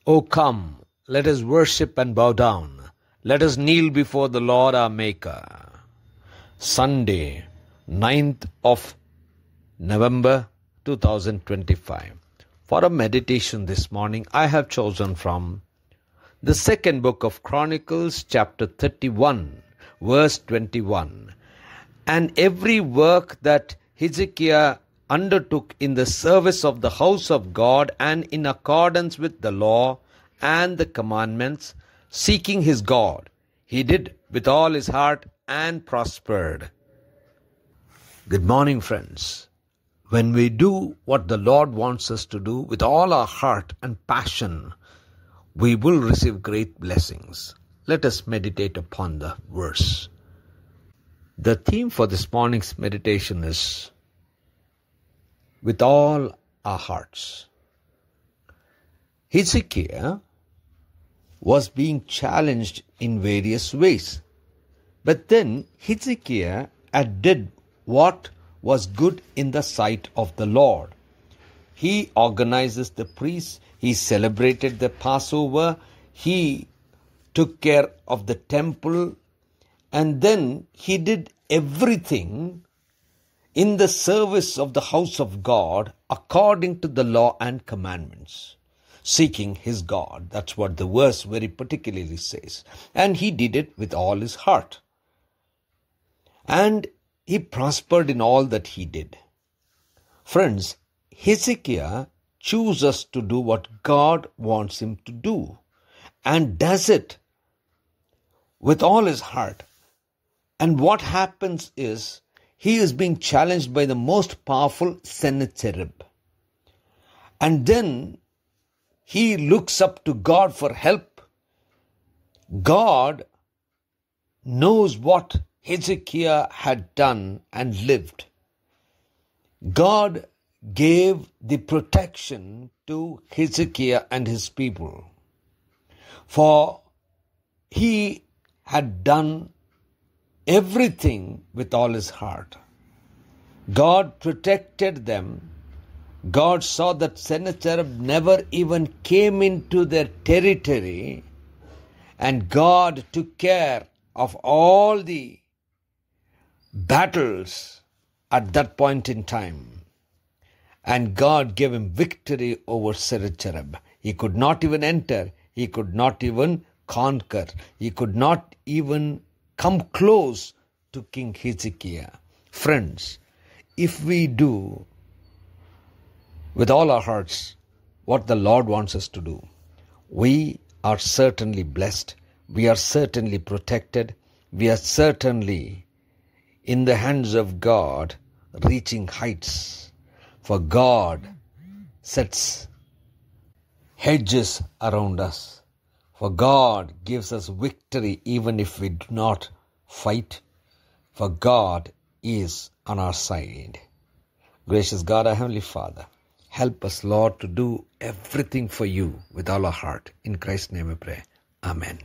O come, let us worship and bow down. Let us kneel before the Lord our Maker. Sunday, 9th of November 2025. For a meditation this morning, I have chosen from the second book of Chronicles, chapter 31, verse 21. And every work that Hezekiah undertook in the service of the house of God and in accordance with the law and the commandments, seeking his God, he did with all his heart and prospered. Good morning, friends. When we do what the Lord wants us to do with all our heart and passion, we will receive great blessings. Let us meditate upon the verse. The theme for this morning's meditation is with all our hearts. Hezekiah was being challenged in various ways. But then Hezekiah did what was good in the sight of the Lord. He organizes the priests, he celebrated the Passover, he took care of the temple, and then he did everything in the service of the house of God according to the law and commandments, seeking his God. That's what the verse very particularly says. And he did it with all his heart. And he prospered in all that he did. Friends, Hezekiah chooses to do what God wants him to do and does it with all his heart. And what happens is, he is being challenged by the most powerful Sennacherib. And then he looks up to God for help. God knows what Hezekiah had done and lived. God gave the protection to Hezekiah and his people. For he had done everything with all his heart. God protected them. God saw that Sennacherib never even came into their territory, and God took care of all the battles at that point in time. And God gave him victory over Sennacherib. He could not even enter. He could not even conquer. He could not even come close to King Hezekiah. Friends, if we do with all our hearts what the Lord wants us to do, we are certainly blessed. We are certainly protected. We are certainly in the hands of God, reaching heights. For God sets hedges around us. For God gives us victory even if we do not fight. For God is on our side. Gracious God, our Heavenly Father, help us, Lord, to do everything for you with all our heart. In Christ's name we pray. Amen.